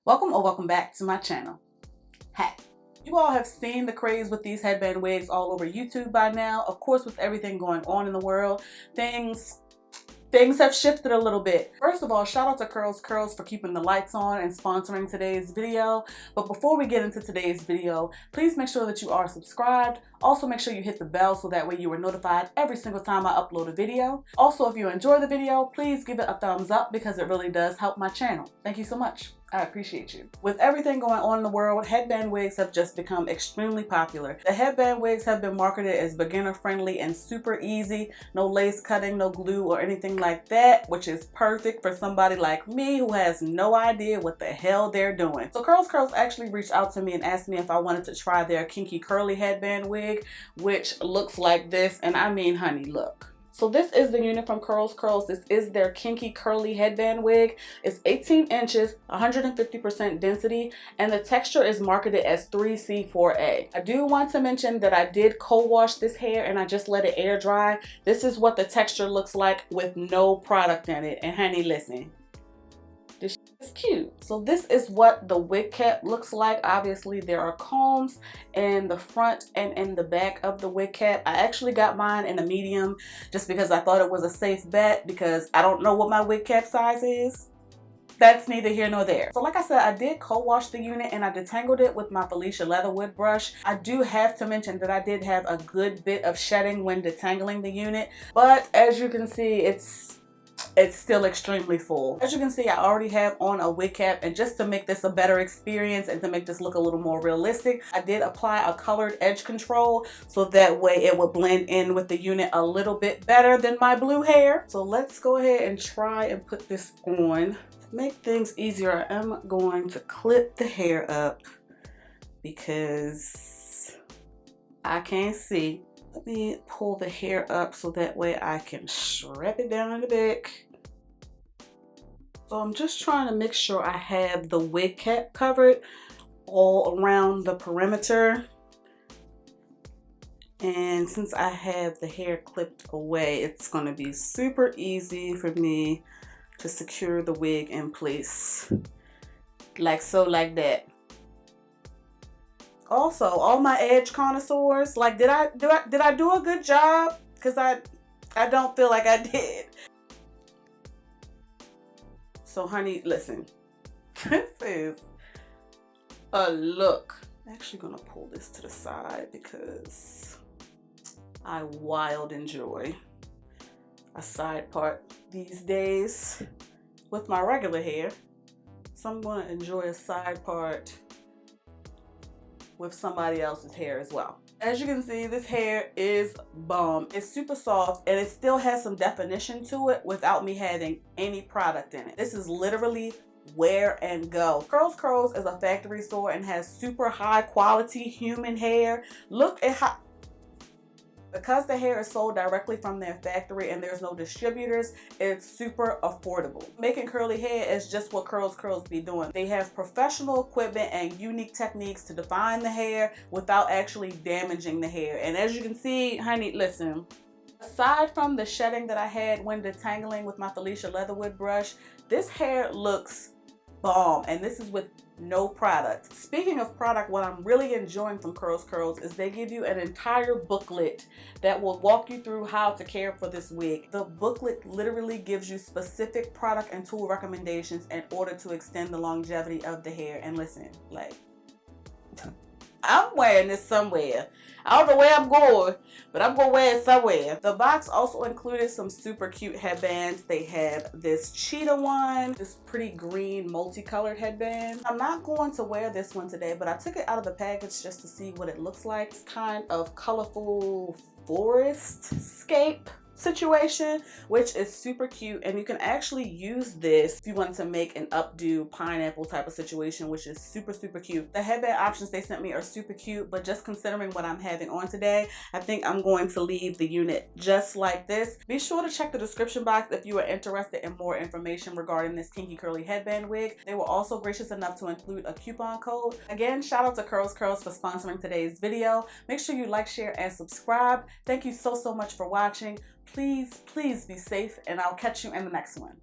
Welcome or welcome back to my channel. Hey, you all have seen the craze with these headband wigs all over YouTube by now. Of course, with everything going on in the world, things have shifted a little bit. First of all, shout out to CurlsCurls for keeping the lights on and sponsoring today's video. But before we get into today's video, please make sure that you are subscribed. Also, make sure you hit the bell so that way you are notified every single time I upload a video. Also, if you enjoy the video, please give it a thumbs up because it really does help my channel. Thank you so much. I appreciate you. With everything going on in the world, headband wigs have just become extremely popular. The headband wigs have been marketed as beginner friendly and super easy. No lace cutting, no glue or anything like that, which is perfect for somebody like me who has no idea what the hell they're doing. So CurlsCurls actually reached out to me and asked me if I wanted to try their kinky curly headband wig, which looks like this. And I mean, honey, look. So this is the unit from CurlsCurls. This is their kinky curly headband wig. It's 18 inches, 150% density, and the texture is marketed as 3C4A. I do want to mention that I did co-wash this hair and I just let it air dry. This is what the texture looks like with no product in it. And honey, listen. This is cute. So this is what the wig cap looks like. Obviously there are combs in the front and in the back of the wig cap. I actually got mine in a medium just because I thought it was a safe bet because I don't know what my wig cap size is. That's neither here nor there. So like I said, I did co-wash the unit and I detangled it with my Felicia leatherwood brush. I do have to mention that I did have a good bit of shedding when detangling the unit, but as you can see, it's still extremely full. As you can see, I already have on a wig cap, and just to make this a better experience and to make this look a little more realistic, I did apply a colored edge control so that way it would blend in with the unit a little bit better than my blue hair. So let's go ahead and try and put this on. To make things easier, I am going to clip the hair up because I can't see. Let me pull the hair up so that way I can strap it down in the back. So I'm just trying to make sure I have the wig cap covered all around the perimeter. And since I have the hair clipped away, it's going to be super easy for me to secure the wig in place. Like so, like that. Also, all my edge connoisseurs, like did I do a good job? Because I don't feel like I did. So honey, listen, this is a look. I'm actually gonna pull this to the side because I wild enjoy a side part these days with my regular hair. So I'm gonna enjoy a side part with somebody else's hair as well. As you can see, this hair is bomb. It's super soft and it still has some definition to it without me having any product in it. This is literally wear and go. CurlsCurls is a factory store and has super high quality human hair. Look at how, because the hair is sold directly from their factory and there's no distributors, it's super affordable. Making curly hair is just what CurlsCurls be doing. They have professional equipment and unique techniques to define the hair without actually damaging the hair. And as you can see, honey, listen, aside from the shedding that I had when detangling with my Felicia leatherwood brush, this hair looks bomb, and this is with no product. Speaking of product, what I'm really enjoying from CurlsCurls is they give you an entire booklet that will walk you through how to care for this wig. The booklet literally gives you specific product and tool recommendations in order to extend the longevity of the hair. And listen, like, I'm wearing this somewhere. I don't know where I'm going, but I'm gonna wear it somewhere. The box also included some super cute headbands. They have this cheetah one, this pretty green multicolored headband. I'm not going to wear this one today, but I took it out of the package just to see what it looks like. It's kind of colorful forest scape situation, which is super cute, and you can actually use this if you want to make an updo pineapple type of situation, which is super cute. The headband options they sent me are super cute, but just considering what I'm having on today, I think I'm going to leave the unit just like this. Be sure to check the description box if you are interested in more information regarding this kinky curly headband wig. They were also gracious enough to include a coupon code. Again, shout out to CurlsCurls for sponsoring today's video. Make sure you like, share, and subscribe. Thank you so much for watching. Please be safe, and I'll catch you in the next one.